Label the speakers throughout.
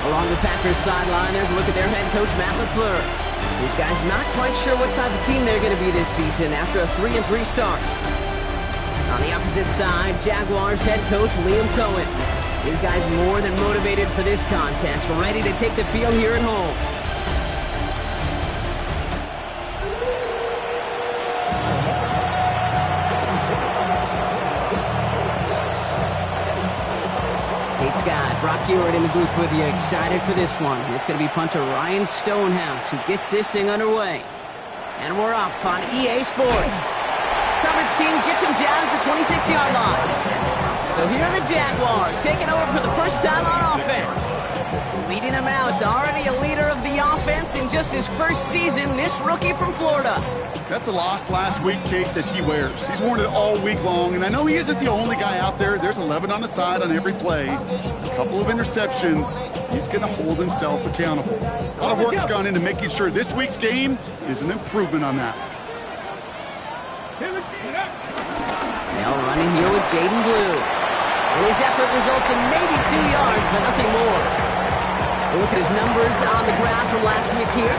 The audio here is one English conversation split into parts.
Speaker 1: Along the Packers sideline, there's a look at their head coach, Matt LaFleur. These guys not quite sure what type of team they're going to be this season after a 3-3 start. On the opposite side, Jaguars head coach Liam Cohen. These guys more than motivated for this contest, ready to take the field here at home. Kate Scott, Brock Hewitt in the booth with you, excited for this one. It's going to be punter Ryan Stonehouse who gets this thing underway. And we're off on EA Sports. Coverage team gets him down at the 26-yard line. So here are the Jaguars taking over for the first time on offense. Leading them out, already a leader of the offense in just his first season, this rookie from Florida.
Speaker 2: That's a loss last week, Kate, that he wears. He's worn it all week long, and I know he isn't the only guy out there. There's 11 on the side on every play. A couple of interceptions. He's going to hold himself accountable. A lot of work's gone into making sure this week's game is an improvement on that.
Speaker 1: Now running here with Jaden Blue. And his effort results in maybe 2 yards, but nothing more. We'll look at his numbers on the ground from last week here.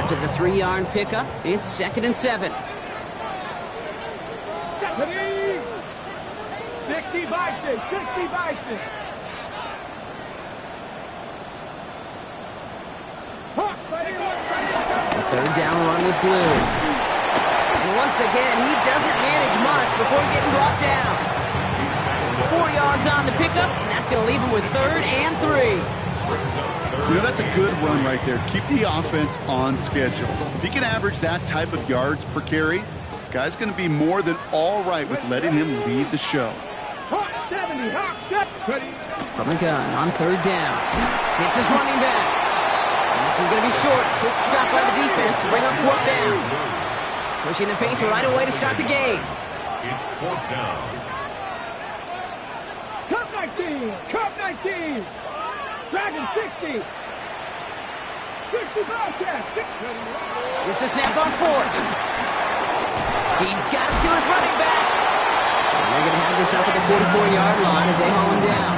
Speaker 1: After the 3-yard pickup, it's 2nd and 7.
Speaker 3: 60 by 6, 60 by 6.
Speaker 1: A 3rd down run with Blue. And once again, he doesn't manage much before getting brought down. 4 yards on the pickup, and that's going to leave him with 3rd and 3.
Speaker 2: You know, that's a good run right there. Keep the offense on schedule. If he can average that type of yards per carry, this guy's going to be more than all right with letting him lead the show.
Speaker 1: From the gun on 3rd down. Hits his running back. And this is going to be short. Quick stop by the defense to bring up 4th down. Pushing the pace right away to start the game.
Speaker 4: It's 4th down.
Speaker 3: Cup 19! Cup 19! Dragon 60! 65 catch!
Speaker 1: Here's the snap on 4th. He's got it to his running back. And they're going to have this up at the 44-yard line as they haul him down.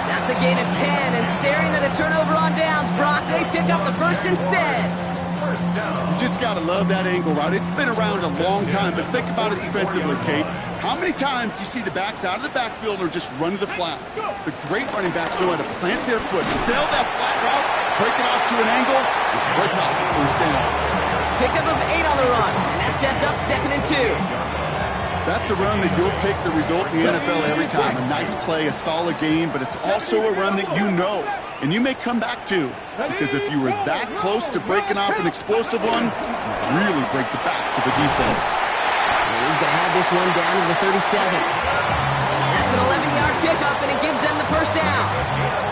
Speaker 1: That's a gain of 10, and staring at a turnover on downs, Brock, they pick up the first instead.
Speaker 2: You just got to love that angle route. It's been around a long time, but think about it defensively, Kate. How many times do you see the backs out of the backfield or just run to the flat? The great running backs know how to plant their foot, sail that flat route, break it off to an angle, and break off the first down.
Speaker 1: Pickup of 8 on the run, and that sets up 2nd and 2.
Speaker 2: That's a run that you'll take the result in the NFL every time. A nice play, a solid game, but it's also a run that you know, and you may come back to. Because if you were that close to breaking off an explosive one, you really break the backs of the defense.
Speaker 1: And he's going to have this one down to the 37. That's an 11-yard pickup, and it gives them the first down.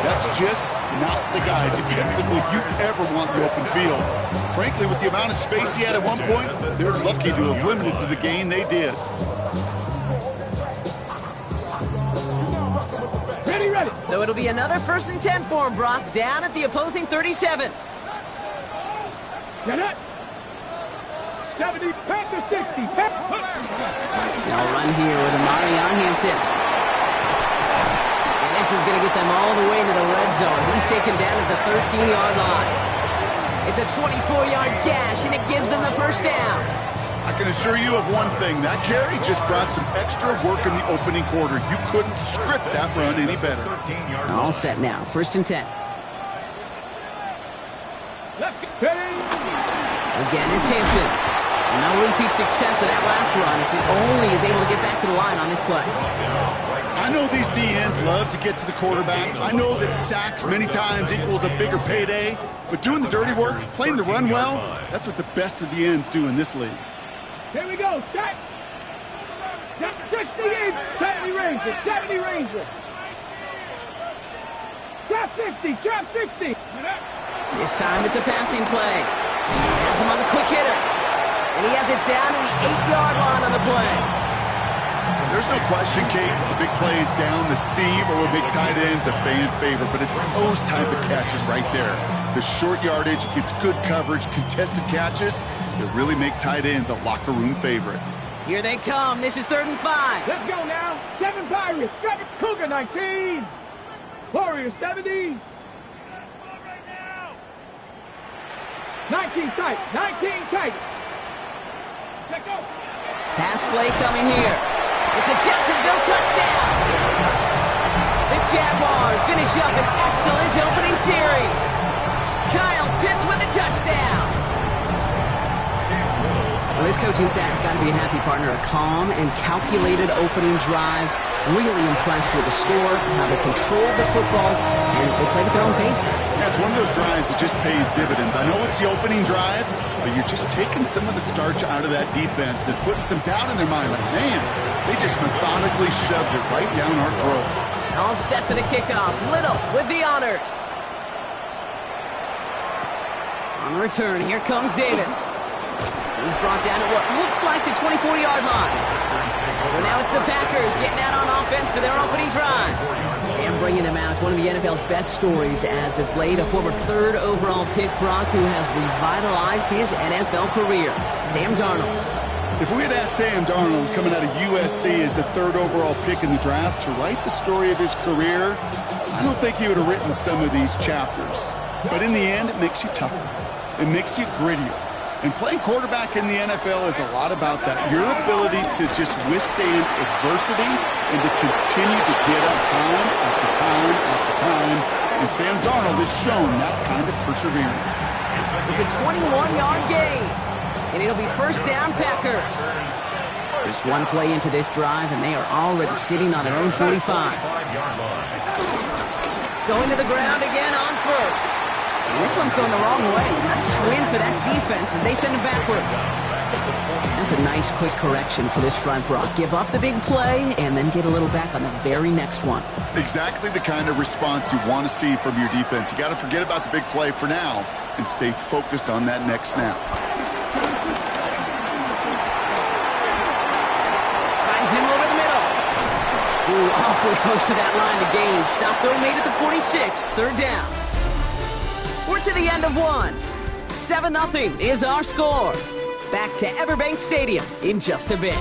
Speaker 2: That's just not the guy defensively you ever want in the open field. Frankly, with the amount of space he had at one point, they're lucky to have limited to the gain they did.
Speaker 3: Ready.
Speaker 1: So it'll be another 1st and 10 for him, Brock, down at the opposing 37.
Speaker 3: Get it. 70, back to 60.
Speaker 1: Now run here with Amarion Hampton. And this is going to get them all the way into the red zone. He's taken down at the 13-yard line. It's a 24-yard gash, and it gives them the first down.
Speaker 2: I can assure you of one thing. That carry just brought some extra work in the opening quarter. You couldn't script that run any better.
Speaker 1: All set now. 1st and 10. Again, it's Hampton. No repeat success of that last run as he only is able to get back to the line on this play.
Speaker 2: I know these DNs love to get to the quarterback. I know that sacks many times equals a bigger payday. But doing the dirty work, playing the run well, that's what the best of the ends do in this league.
Speaker 3: Here we go. Set. 68. 70 Ranger. 70 Ranger. Trap 50. Trap 60.
Speaker 1: This time it's a passing play. He has him on the quick hitter. And he has it down to the 8-yard line on the play.
Speaker 2: There's no question, Kate, the big plays down the seam or with big tight ends, a fan favorite, but it's those type of catches right there. The short yardage, gets good coverage, contested catches that really make tight ends a locker room favorite.
Speaker 1: Here they come. This is 3rd and 5.
Speaker 3: Let's go now. 7 Pirates, 7 Cougar 19. Warriors 70. 19 tight, 19 tight. Let's go.
Speaker 1: Pass play coming here. It's a Jacksonville touchdown. The Jaguars finish up an excellent opening series. Kyle Pitts with a touchdown. Well, this coaching staff's got to be a happy partner. A calm and calculated opening drive. Really impressed with the score, how they controlled the football, and they played at their own pace.
Speaker 2: Yeah, it's one of those drives that just pays dividends. I know it's the opening drive, but you're just taking some of the starch out of that defense and putting some doubt in their mind. Like, man, they just methodically shoved it right down our throat.
Speaker 1: All set for the kickoff. Little with the honors. On the return, here comes Davis. He's brought down at what looks like the 24-yard line. So now it's the Packers getting out on offense for their opening drive. And bringing them out, one of the NFL's best stories as of late, a former 3rd overall pick, Brock, who has revitalized his NFL career, Sam Darnold.
Speaker 2: If we had asked Sam Darnold, coming out of USC as the 3rd overall pick in the draft, to write the story of his career, I don't think he would have written some of these chapters. But in the end, it makes you tougher. It makes you grittier. And playing quarterback in the NFL is a lot about that. Your ability to just withstand adversity and to continue to get up time after time after time. And Sam Darnold has shown that kind of perseverance.
Speaker 1: It's a 21-yard gain. And it'll be 1st down, Packers. Just one play into this drive, and they are already sitting on their own 45. Going to the ground again on 1st. And this one's going the wrong way. Nice win for that defense as they send it backwards. That's a nice quick correction for this front, Brock. Give up the big play and then get a little back on the very next one.
Speaker 2: Exactly the kind of response you want to see from your defense. You got to forget about the big play for now and stay focused on that next snap.
Speaker 1: Finds him over the middle. Ooh, awfully close to that line to gain. Stop though, made it to 46. 3rd down. We're to the end of one. 7-0 is our score. Back to Everbank Stadium in just a bit.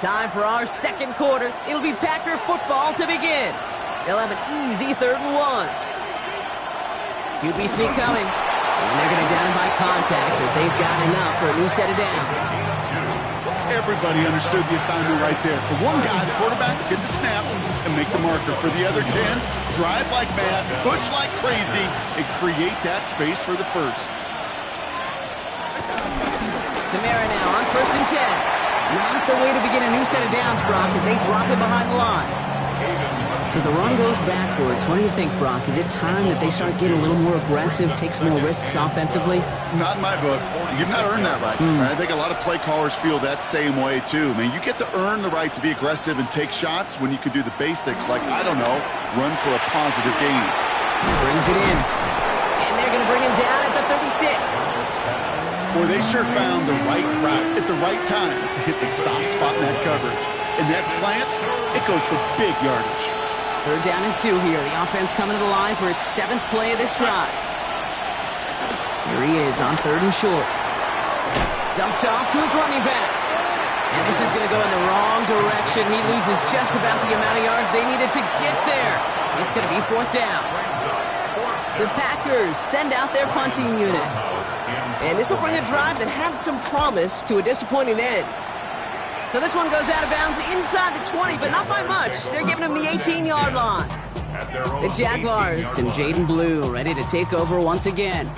Speaker 1: Time for our second quarter. It'll be Packer football to begin. They'll have an easy 3rd and 1. QB sneak coming. And they're going to down him by contact as they've got enough for a new set of downs.
Speaker 2: Everybody understood the assignment right there. For one guy, the quarterback, get the snap and make the marker. For the other 10, drive like mad, push like crazy, and create that space for the 1st.
Speaker 1: Kamara now on 1st and 10. Not the way to begin a new set of downs, Brock, as they drop it behind the line. So the run goes backwards. What do you think, Brock? Is it time that they start getting a little more aggressive, take some more risks offensively?
Speaker 2: Not in my book. You've not earned that right. I think a lot of play callers feel that same way, too. I mean, you get to earn the right to be aggressive and take shots when you could do the basics, like, I don't know, run for a positive gain.
Speaker 1: Brings it in. And they're going to bring him down at the 36.
Speaker 2: Boy, they sure found the right route at the right time to hit the soft spot in that coverage. And that slant, it goes for big yardage.
Speaker 1: 3rd down and 2 here. The offense coming to the line for its 7th play of this drive. Here he is on 3rd and short. Dumped off to his running back. And this is going to go in the wrong direction. He loses just about the amount of yards they needed to get there. It's going to be 4th down. The Packers send out their punting unit. And this will bring a drive that had some promise to a disappointing end. So this one goes out of bounds inside the 20, but not by much. They're giving him the 18-yard line. The Jaguars and Jaden Blue ready to take over once again.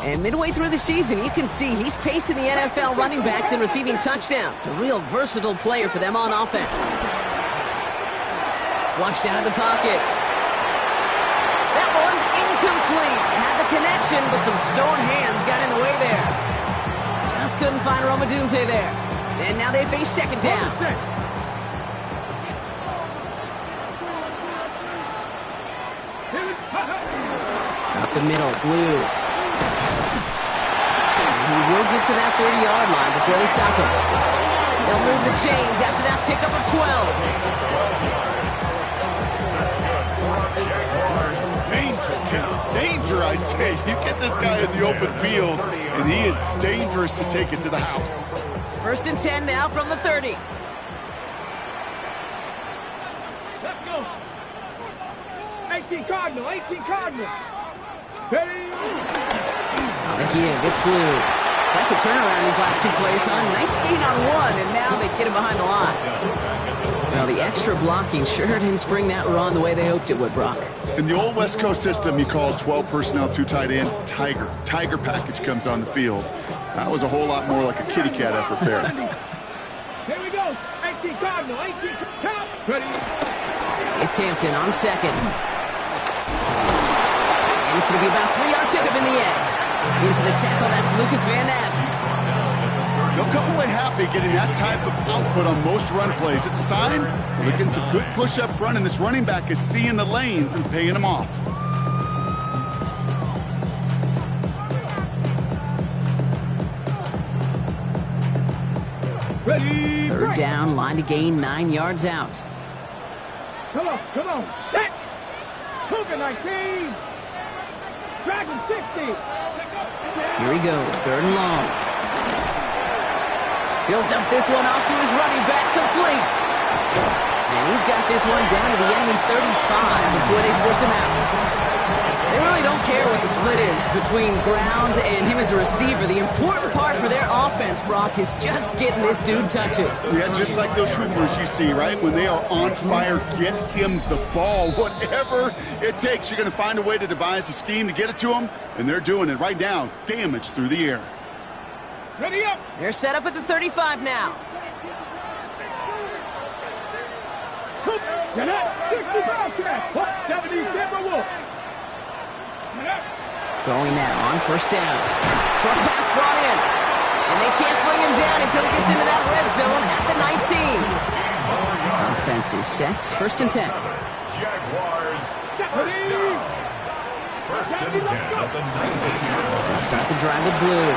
Speaker 1: And midway through the season, you can see he's pacing the NFL running backs and receiving touchdowns. A real versatile player for them on offense. Flushed out of the pocket. That one's incomplete. Had the connection, but some stone hands got in the way there. Just couldn't find Roma Dunze there. And now they face 2nd down. Up the middle, Blue. And he will get to that 30-yard line before they stop him. They'll move the chains after that pickup of 12.
Speaker 2: Danger, I say. You get this guy in the open field, and he is dangerous to take it to the house.
Speaker 1: 1st and 10 now from the 30.
Speaker 3: Let's go. 18 Cardinal, 18 Cardinal. Ready?
Speaker 1: Again, gets Blue. That could turn around these last 2 plays, huh? Nice gain on 1, and now they get him behind the line. Well, the extra blocking sure didn't spring that run the way they hoped it would, Brock.
Speaker 2: In the old West Coast system, you call 12 personnel, 2 tight ends, Tiger. Tiger package comes on the field. That was a whole lot more like a kitty cat effort there.
Speaker 3: Here we go. 18 Cardinal, 18 count. Ready?
Speaker 1: It's Hampton on 2nd. And it's going to be about a 3-yard pickup in the end. In for the tackle, that's Lucas Van Ness.
Speaker 2: They'll come away happy getting that type of output on most run plays. It's a sign they're getting some good push up front, and this running back is seeing the lanes and paying them off.
Speaker 3: Ready?
Speaker 1: 3rd down, line to gain 9 yards out.
Speaker 3: Come on, come on. Set. Cougar 19. Dragon 60.
Speaker 1: Here he goes, 3rd and long. He'll dump this one off to his running back, complete. And he's got this one down to the enemy 35 before they force him out. They really don't care what the split is between ground and him as a receiver. The important part for their offense, Brock, is just getting this dude touches.
Speaker 2: Yeah, just like those hoopers you see, right? When they are on fire, get him the ball. Whatever it takes, you're going to find a way to devise a scheme to get it to him, and they're doing it right now. Damage through the air.
Speaker 3: Ready up.
Speaker 1: They're set up at the 35 now.
Speaker 3: Get up. 60 Bobcat. 70 Timberwolf.
Speaker 1: Going now on 1st down. Short pass brought in. And they can't bring him down until he gets into that red zone at the 19. Offense is set. 1st and 10.
Speaker 4: Jaguars. First down. 1st and 10 at the 19.
Speaker 1: They'll start the drive with Blue.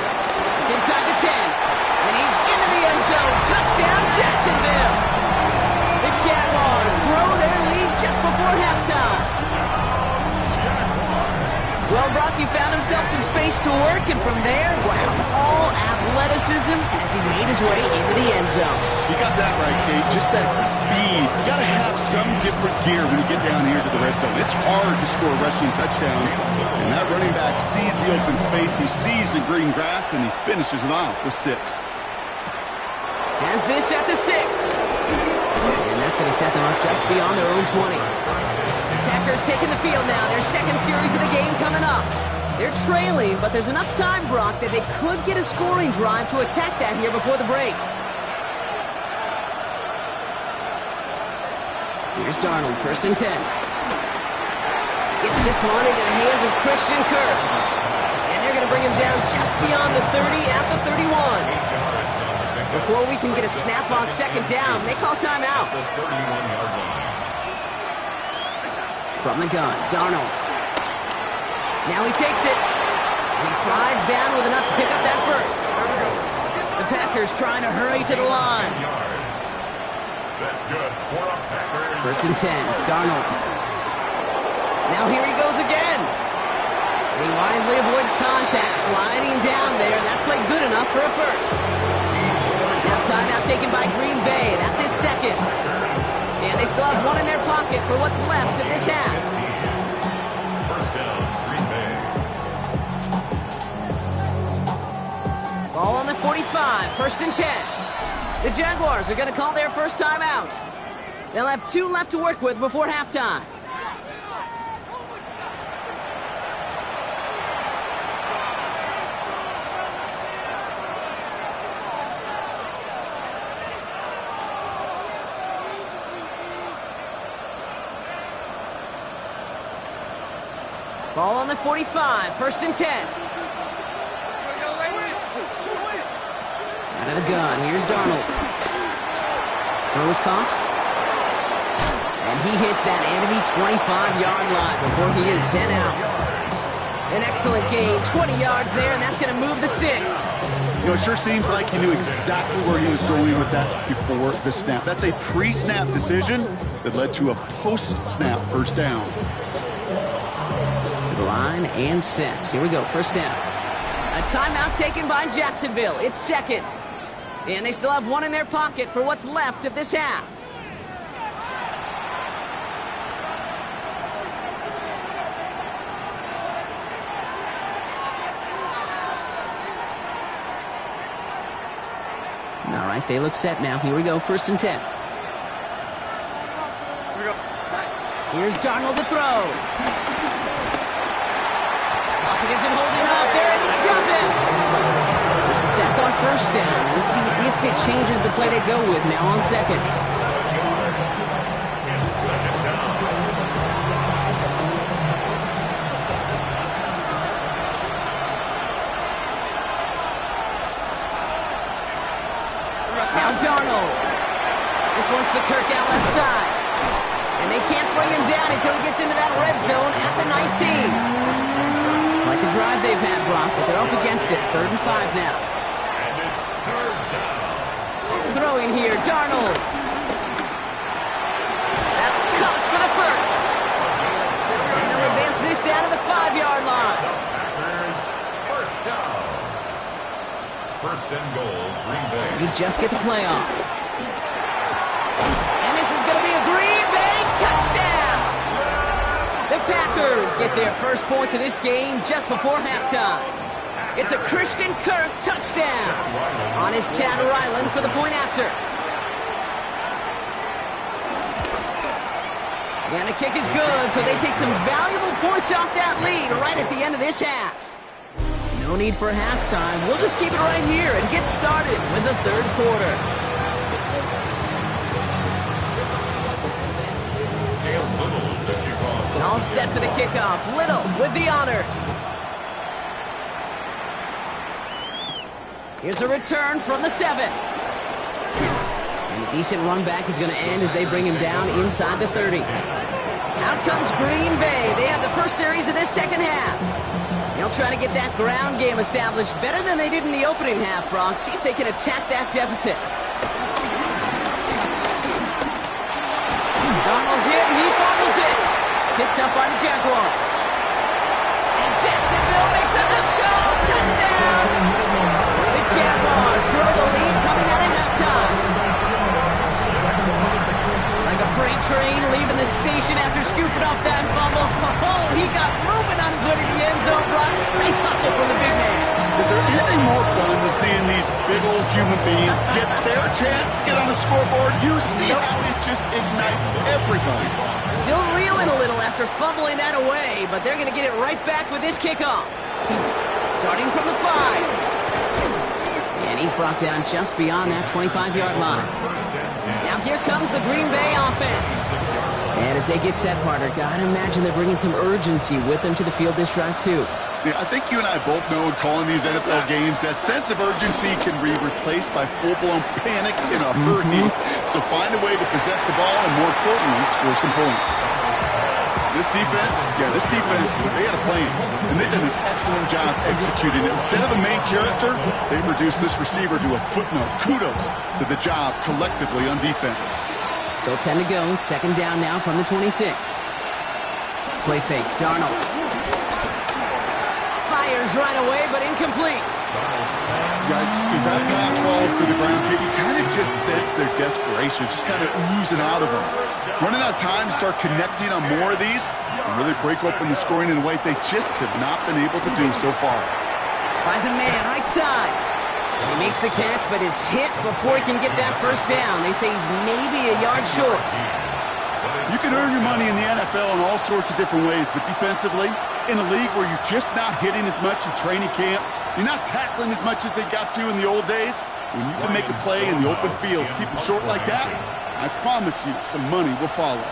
Speaker 1: It's inside the 10. And he's into the end zone. Touchdown, Jacksonville. The Jaguars grow their lead just before halftime. Well, Brock, he found himself some space to work, and from there, wow, all athleticism as he made his way into the end zone.
Speaker 2: You got that right, Kate. Just that speed. You got to have some different gear when you get down here to the red zone. It's hard to score rushing touchdowns, and that running back sees the open space, he sees the green grass, and he finishes it off with 6.
Speaker 1: Has this at the 6. And that's going to set them up just beyond their own 20. Packers taking the field now. Their 2nd series of the game coming up. They're trailing, but there's enough time, Brock, that they could get a scoring drive to attack that here before the break. Here's Darnold, 1st and 10. Gets this one into the hands of Christian Kirk. And they're going to bring him down just beyond the 30 at the 31. Before we can get a snap on 2nd down, they call timeout.
Speaker 4: The 31-yard line.
Speaker 1: From the gun, Darnold. Now he takes it. And he slides down with enough to pick up that 1st. The Packers trying to hurry to the line.
Speaker 4: That's good for the Packers.
Speaker 1: 1st and 10, Darnold. Now here he goes again. And he wisely avoids contact, sliding down there. That played good enough for a 1st. Now timeout taken by Green Bay. That's it, 2nd. And they still have 1 in their pocket for what's left of this half.
Speaker 4: 1st down, Green Bay.
Speaker 1: Ball on the 45, 1st and 10. The Jaguars are going to call their first timeout. They'll have 2 left to work with before halftime. Ball on the 45, 1st and 10. Out of the gun, here's Darnold. Throws caught. And he hits that enemy 25-yard line before he is sent out. An excellent gain, 20 yards there, and that's going to move the sticks.
Speaker 2: You know, it sure seems like he knew exactly where he was going with that before the snap. That's a pre-snap decision that led to a post-snap 1st down.
Speaker 1: the line and set. Here we go, first down. A timeout taken by Jacksonville. It's second. And they still have one in their pocket for what's left of this half. All right, they look set now. Here we go, first and 10. Here's Darnold to throw. Pocket isn't holding up. They're able to drop him. It's a sack on first down. We'll see if it changes the play they go with now on second. Now Darnold. This one's to Kirk out left side. And they can't bring him down until he gets into that red zone at the 19. Like the drive they've had, Brock, but they're up against it. 3rd and 5 now.
Speaker 4: And it's 3rd down.
Speaker 1: Throwing here, Darnold. That's caught for the first. And they'll advance this down to the 5-yard line.
Speaker 4: Packers, first down. First and goal, Green Bay.
Speaker 1: You just get the play off. And this is going to be a Green Bay touchdown. The Packers get their first points of this game just before halftime. It's a Christian Kirk touchdown on his Chad Ryland for the point after. And the kick is good, so they take some valuable points off that lead right at the end of this half. No need for halftime. We'll just keep it right here and get started with the third quarter. All set for the kickoff. Little with the honors. Here's a return from the 7. And a decent run back is going to end as they bring him down inside the 30. Out comes Green Bay. They have the first series of this second half. They'll try to get that ground game established better than they did in the opening half, Bronx. See if they can attack that deficit. Donald hit, and he fumbles it. Picked up by the Jaguars. And Jacksonville makes a let's go touchdown. The Jaguars grow the lead coming out of halftime. Like a freight train leaving the station after scooping off that fumble. Oh, he got moving on his way to the end zone, Brock. Nice hustle from the big man.
Speaker 2: Is there anything more fun than seeing these big old human beings get their chance to get on the scoreboard? You see how it just ignites everybody.
Speaker 1: Still reeling a little after fumbling that away, but they're going to get it right back with this kickoff. Starting from the 5. And he's brought down just beyond that 25-yard line. Now here comes the Green Bay offense. And as they get set, partner, gotta imagine they're bringing some urgency with them to the field this drive, too.
Speaker 2: Yeah, I think you and I both know in calling these NFL games that sense of urgency can be replaced by full-blown panic in a hurry. So find a way to possess the ball and, more importantly, score some points. This defense, they had a plan. And they've done an excellent job executing it. Instead of a main character, they've reduced this receiver to a footnote. Kudos to the job collectively on defense.
Speaker 1: Still 10 to go. Second down now from the 26. Play fake. Darnold. Fires right away, but incomplete.
Speaker 2: Yikes. As that pass falls to the ground, you kind of just sense their desperation, just kind of oozing out of them. Running out of time to start connecting on more of these and really break open the scoring in a way they just have not been able to do so far.
Speaker 1: Finds a man right side. He makes the catch, but is hit before he can get that first down. They say he's maybe a yard short.
Speaker 2: You can earn your money in the NFL in all sorts of different ways, but defensively, in a league where you're just not hitting as much in training camp, you're not tackling as much as they got to in the old days, when you can make a play in the open field, keep it short like that, I promise you some money will follow.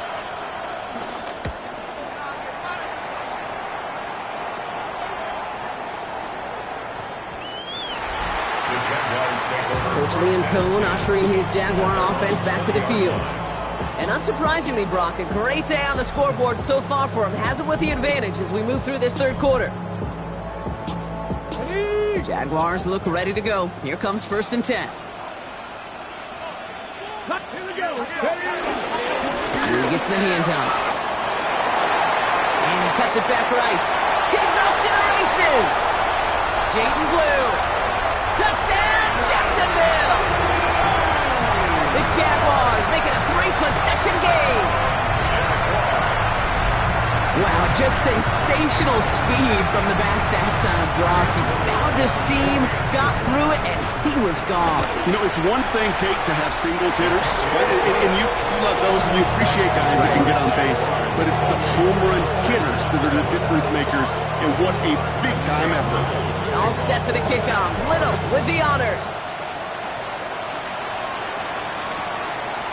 Speaker 1: Coach Liam Cohn ushering his Jaguar offense back to the field. And unsurprisingly, Brock, a great day on the scoreboard so far for him. Has him with the advantage as we move through this third quarter. Jaguars look ready to go. Here comes first and 10.
Speaker 3: Here we go.
Speaker 1: He gets the handoff. And he cuts it back right. He's off to the races. Jaden Blue. Touchdown, Jacksonville. The Jaguars make it a 3-possession game. Wow, just sensational speed from the back that time, Brock. He found a seam, got through it, and he was gone.
Speaker 2: You know, it's one thing, Kate, to have singles hitters, right? And you love those, and you appreciate guys that can get on base. But it's the home run hitters that are the difference makers, and what a big-time effort.
Speaker 1: All set for the kickoff. Little with the honors.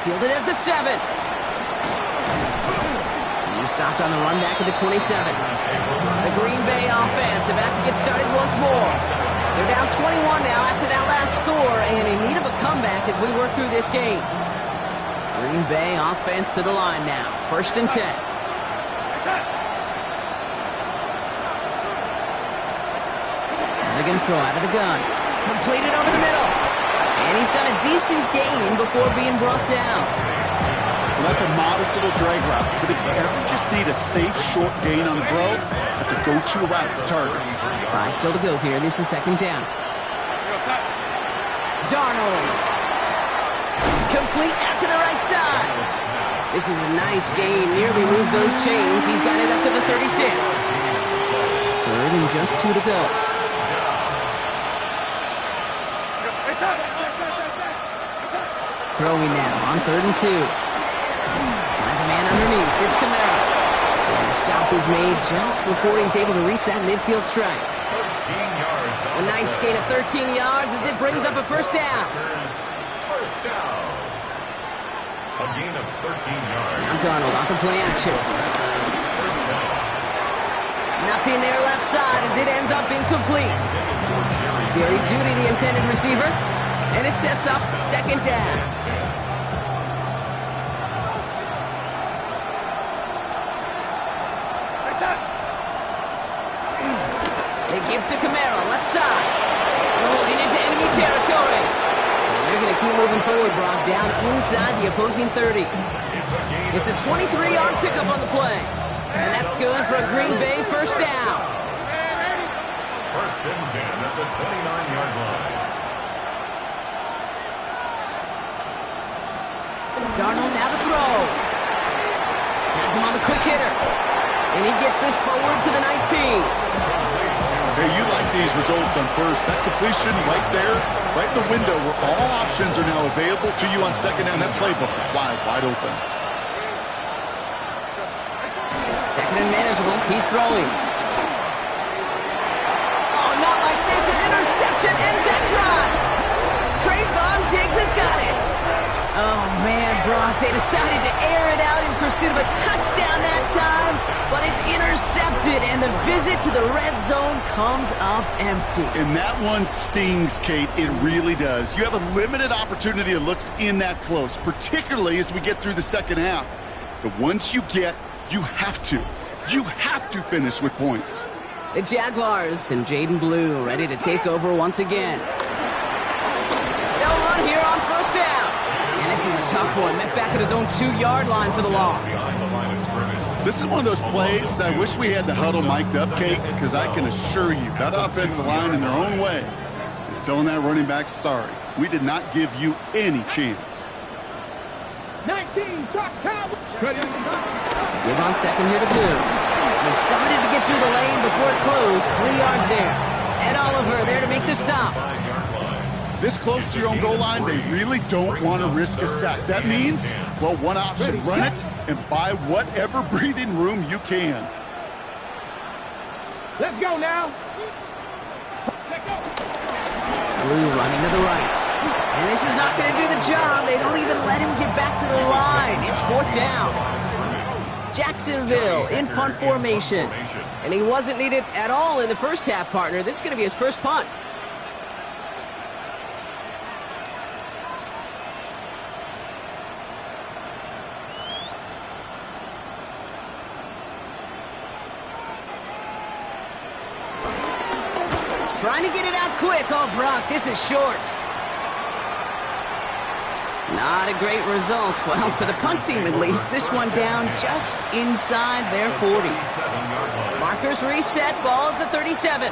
Speaker 1: Fielded at the 7. He's stopped on the run back at the 27. The Green Bay offense about to get started once more. They're down 21 now after that last score and in need of a comeback as we work through this game. Green Bay offense to the line now. 1st and 10. Again, throw out of the gun. Completed over the middle. And he's got a decent gain before being brought down.
Speaker 2: Well, that's a modest little drag route. But if you ever just need a safe, short gain on the throw, that's a go-to route to target.
Speaker 1: 5 still to go here. This is 2nd down. Darnold. Complete out to the right side. This is a nice gain. Nearly moves those chains. He's got it up to the 36. 3rd and just 2 to go. Throwing now on 3rd and 2. Finds a man underneath. It's Kamara. And the stop is made just before he's able to reach that midfield strike.
Speaker 4: 13 yards.
Speaker 1: A nice gain of 13 yards as it brings up a 1st down.
Speaker 4: First down. A gain of 13 yards.
Speaker 1: Now Darnold on the play action. Nothing there left side as it ends up incomplete. Jerry Jeudy, the intended receiver. And it sets up 2nd down. They give to Kamara, left side. Rolling into enemy territory. And they're going to keep moving forward, Brock, down inside the opposing 30. It's a 23-yard pickup on the play. And that's good for a Green Bay 1st down.
Speaker 4: 1st and 10 at the 29-yard line.
Speaker 1: Darnold now to throw. Has him on the quick hitter. And he gets this forward to the 19.
Speaker 2: Hey, you like these results on 1st. That completion right there, right in the window where all options are now available to you on 2nd down. That playbook wide open.
Speaker 1: 2nd and manageable. He's throwing. Oh, not like this. An interception ends that drive. Trayvon Diggs has got it. Oh, man, Brock, they decided to air it out in pursuit of a touchdown that time, but it's intercepted, and the visit to the red zone comes up empty.
Speaker 2: And that one stings, Kate. It really does. You have a limited opportunity that looks in that close, particularly as we get through the 2nd half. But once you get, you have to finish with points.
Speaker 1: The Jaguars and Jaden Blue ready to take over once again. They'll run here on 1st down. And this is a tough one. Met back at his own 2-yard line for the loss.
Speaker 2: This is one of those plays that I wish we had the huddle mic'd up, Kate, because I can assure you that offensive line in their own way is telling that running back, sorry, we did not give you any chance.
Speaker 3: 19, stop time.
Speaker 1: Give on 2nd here to Blue. He started to get through the lane before it closed. 3 yards there. Ed Oliver there to make the stop.
Speaker 2: This close to your own goal line, they really don't want to risk a sack. That means, well, one option, run it and buy whatever breathing room you can.
Speaker 3: Let's go now.
Speaker 1: Blue running to the right. And this is not going to do the job. They don't even let him get back to the line. It's 4th down. Jacksonville in punt formation. And he wasn't needed at all in the 1st half, partner. This is going to be his 1st punt. Trying to get it out quick. Oh, Brock, this is short. Not a great result. Well, for the punt team at least, this one down just inside their 40. Mark Packers reset, ball at the 37.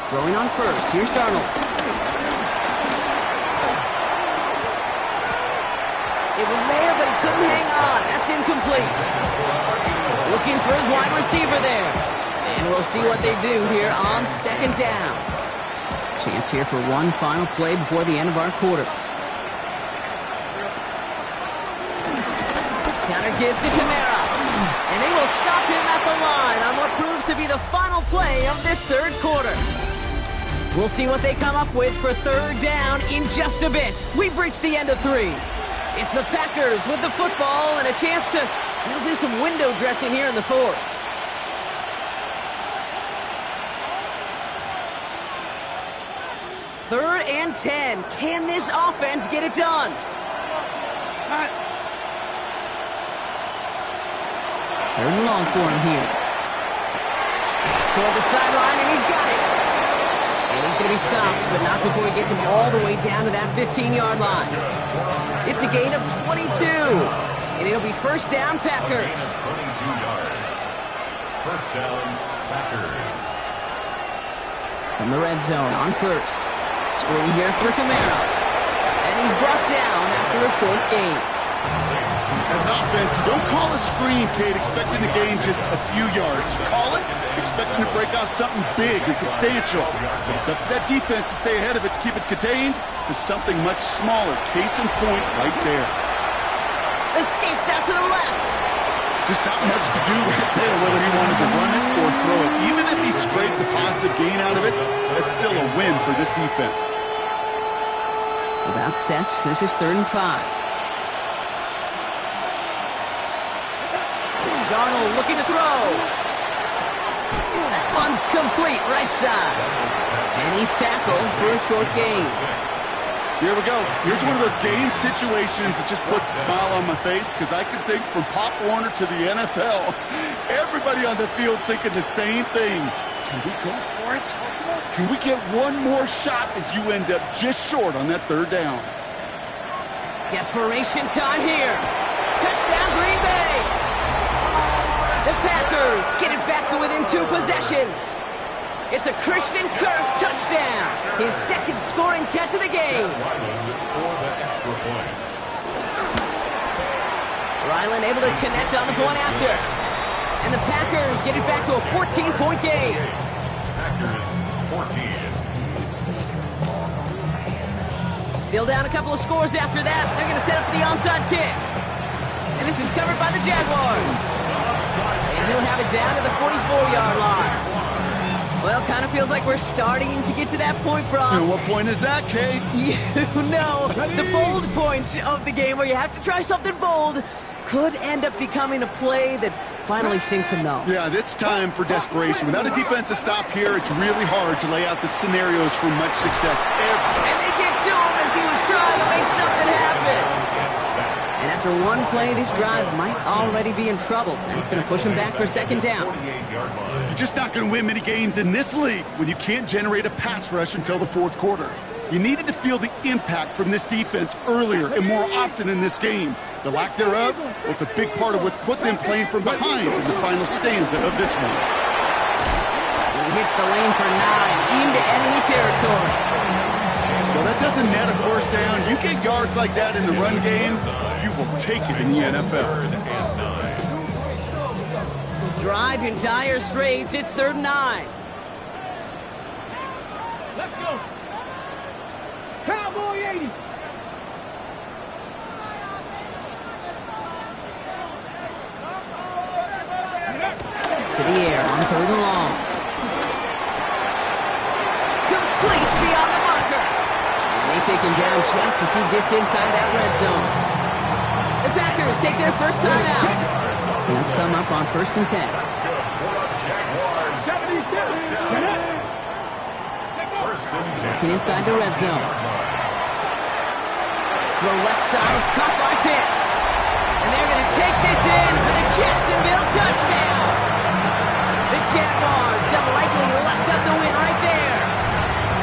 Speaker 1: Throwing on first, here's Darnold. It was there, but he couldn't hang on. That's incomplete. Looking for his wide receiver there. And we'll see what they do here on second down. Chance here for one final play before the end of our quarter. Counter give to Kamara. And they will stop him at the line on what proves to be the final play of this third quarter. We'll see what they come up with for third down in just a bit. We've reached the end of 3. It's the Packers with the football and a chance to do some window dressing here in the 4th. Third and 10. Can this offense get it done? Third and long for him here. Toward the sideline, and he's got it. And he's going to be stopped, but not before he gets him all the way down to that 15-yard line. It's a gain of 22. And it'll be first down, Packers.
Speaker 4: 22 yards. First down, Packers.
Speaker 1: From the red zone on first. Screen here for Kamara. And he's brought down after a short gain.
Speaker 2: As an offense, you don't call a screen, Kate, expecting to gain just a few yards. You call it expecting to break off something big and substantial. It's up to that defense to stay ahead of it, to keep it contained to something much smaller. Case in point right there.
Speaker 1: Escapes out to the left.
Speaker 2: Just not much to do right there, whether he wanted to run it or throw it. Even if he scraped a positive gain out of it, that's still a win for this defense.
Speaker 1: About set. This is 3rd and 5. Darnold looking to throw. That one's complete, right side. And he's tackled for a short gain.
Speaker 2: Here we go. Here's one of those game situations that just puts a smile on my face, because I can think from Pop Warner to the NFL, everybody on the field thinking the same thing. Can we go for it? Can we get one more shot as you end up just short on that third down?
Speaker 1: Desperation time here. Touchdown, Green Bay. The Packers get it back to within 2 possessions. It's a Christian Kirk touchdown. His second scoring catch of the game. Ryland able to connect on the point after. And the Packers get it back to a 14-point game.
Speaker 4: Packers 14.
Speaker 1: Still down a couple of scores after that. They're going to set up for the onside kick. And this is covered by the Jaguars. And he'll have it down to the 44-yard line. Well, kind of feels like we're starting to get to that point, Brock.
Speaker 2: And what point is that, Kate?
Speaker 1: You know, the bold point of the game where you have to try something bold could end up becoming a play that finally sinks him, though.
Speaker 2: Yeah, it's time for desperation. Without a defensive stop here, it's really hard to lay out the scenarios for much success ever.
Speaker 1: And they get to him as he was trying to make something happen. And after one play, this drive might already be in trouble. And it's going to push him back for second down.
Speaker 2: You're just not going to win many games in this league when you can't generate a pass rush until the 4th quarter. You needed to feel the impact from this defense earlier and more often in this game. The lack thereof, well, it's a big part of what's put them playing from behind in the final stanza of this one.
Speaker 1: He hits the lane for 9 into enemy territory.
Speaker 2: Well, that doesn't net a first down. You get yards like that in the run game, you will take it in the NFL.
Speaker 1: Drive in dire straits. It's 3rd and 9.
Speaker 3: Let's go. Cowboy 80.
Speaker 1: To the air on 3rd and long. Complete beyond the marker. And they take him down just as he gets inside that red zone. The Packers take their first time out. They'll come up on 1st and 10. Working inside the red zone. The left side is caught by Pitts. And they're going to take this in for the Jacksonville touchdown. The Jaguars have likely locked up the win right there.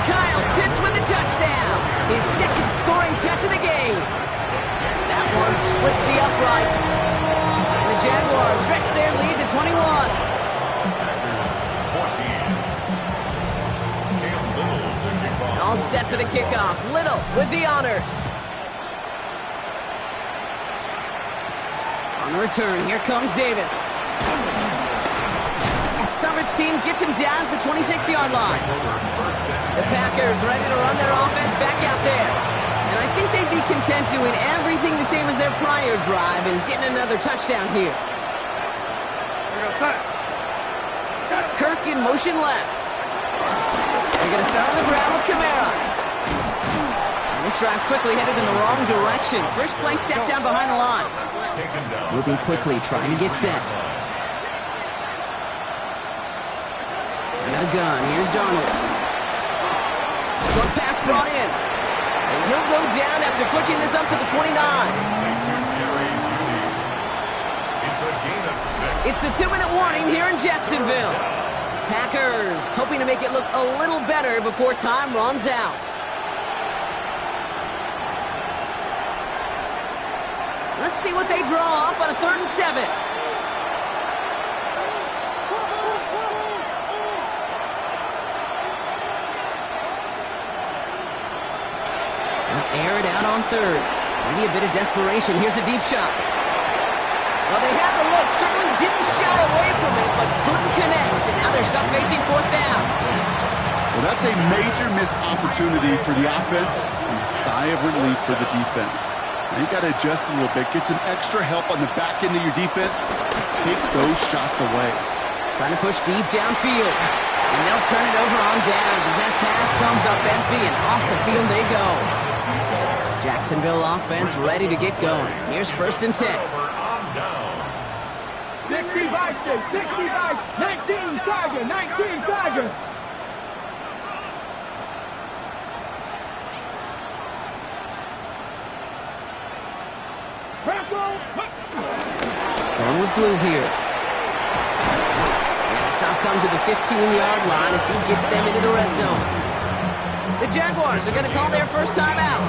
Speaker 1: Kyle Pitts with the touchdown. His second scoring catch of the game. That one splits the uprights. 21.
Speaker 4: Packers 14. Cam Little to kick off.
Speaker 1: All set for the kickoff. Little with the honors. On the return, here comes Davis. Coverage team gets him down at the 26-yard line. The Packers ready to run their offense back out there. And I think they'd be content doing everything the same as their prior drive and getting another touchdown here. Kirk in motion left. They're going to start on the ground with Kamara. And this drive's quickly headed in the wrong direction. First play set down behind the line. Moving quickly, trying to get set. Another gun. Here's Darnold. Short pass brought in. And he'll go down after pushing this up to the 29. It's the 2-minute warning here in Jacksonville. Packers hoping to make it look a little better before time runs out. Let's see what they draw up on a 3rd and 7. Air it out on 3rd. Maybe a bit of desperation. Here's a deep shot. Well, they had the look. Certainly didn't shy away from it, but couldn't connect. And now they're stuck facing 4th down.
Speaker 2: Well, that's a major missed opportunity for the offense and a sigh of relief for the defense. Now you got to adjust a little bit. Get some extra help on the back end of your defense to take those shots away.
Speaker 1: Trying to push deep downfield. And they'll turn it over on downs as that pass comes up empty and off the field they go. Jacksonville offense ready to get going. Here's 1st and 10.
Speaker 3: 65, 19 Tiger, 19 Tiger.
Speaker 1: Going with blue here. And the stop comes at the 15-yard line as he gets them into the red zone. The Jaguars are going to call their first time out.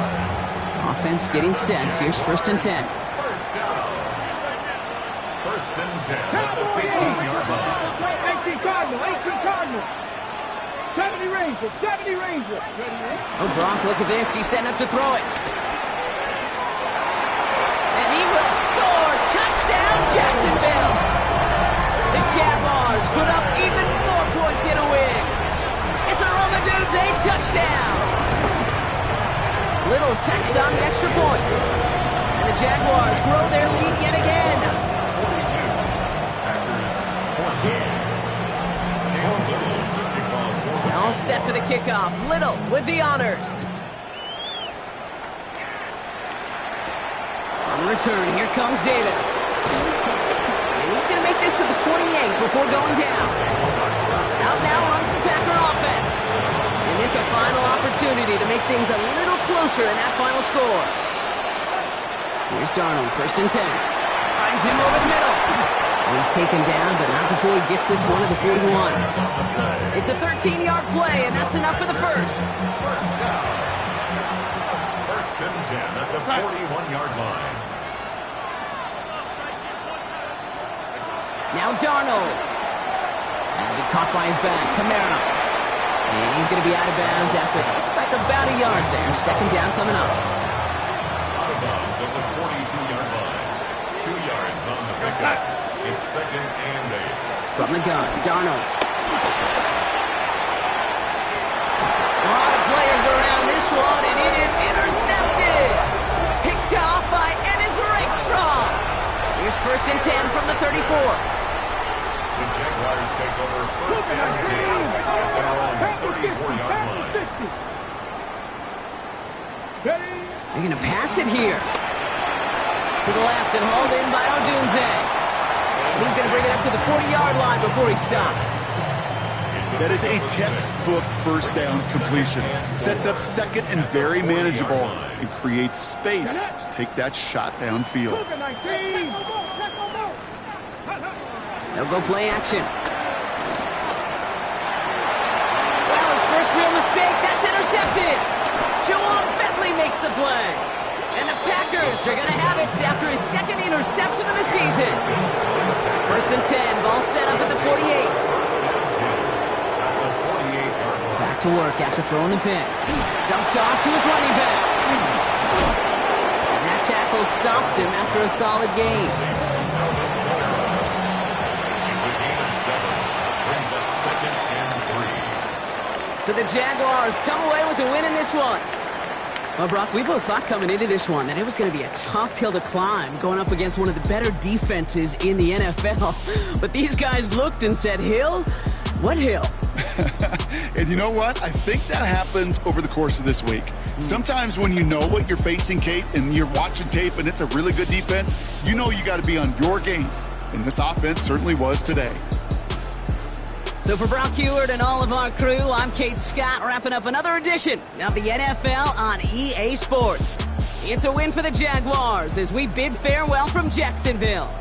Speaker 1: Offense getting set. Here's 1st and 10.
Speaker 4: First down. 1st and 10 at the 15-yard line.
Speaker 3: 18 Cardinal. 70 Rangers.
Speaker 1: Oh, Brock, look at this. He's setting up to throw it. And he will score. Touchdown, Jacksonville. The Jaguars put up even more points in a win. It's a Romadudes touchdown. Little tacks on the extra point. And the Jaguars grow their lead yet again. 42. All set for the kickoff. Little with the honors. On the return, here comes Davis. And he's going to make this to the 28 before going down. Out now runs the Packer offense. And this a final opportunity to make things a little closer in that final score. Here's Darnold, 1st and 10. Finds him over the middle. And he's taken down, but not before he gets this one at the 41. It's a 13-yard play, and that's enough for the first.
Speaker 4: First down. 1st and 10 at the 41-yard line.
Speaker 1: Now Darnold. And he caught by his back. Kamara. And he's going to be out of bounds after it looks like about a yard there. 2nd down coming up.
Speaker 4: Out of bounds at the 42-yard line. 2 yards on the pickup. It's 2nd and 8.
Speaker 1: From the gun, Darnold. A lot of players around this one, and it is intercepted. Picked off by Ennis Rakestraw. Here's 1st and 10 from the 34.
Speaker 4: The Jaguars take over 1st and 10 at their own 34-yard line.
Speaker 1: They're going to pass it here. To the left and hauled in by Odunze. And he's going to bring it up to the 40-yard line before he stopped.
Speaker 2: That is a textbook 1st down completion. Sets up 2nd and very manageable and creates space to take that shot downfield.
Speaker 1: They'll go play action. Well, his first real mistake. That's intercepted. Ja'Whaun Bentley makes the play. And the Packers are going to have it after his 2nd interception of the season. 1st and 10. Ball back to work after throwing the pick. Dumped off to his running back. And that tackle stops him after a solid gain.
Speaker 4: It's a gain of 7. Brings up 2nd and 3.
Speaker 1: So the Jaguars come away with a win in this one. Well, Brock, we both thought coming into this one that it was going to be a tough hill to climb going up against one of the better defenses in the NFL. But these guys looked and said, Hill? What hill?
Speaker 2: And you know what? I think that happens over the course of this week. Sometimes when you know what you're facing, Kate, and you're watching tape and it's a really good defense, you know you got to be on your game. And this offense certainly was today.
Speaker 1: So for Brock Huard and all of our crew, I'm Kate Scott, wrapping up another edition of the NFL on EA Sports. It's a win for the Jaguars as we bid farewell from Jacksonville.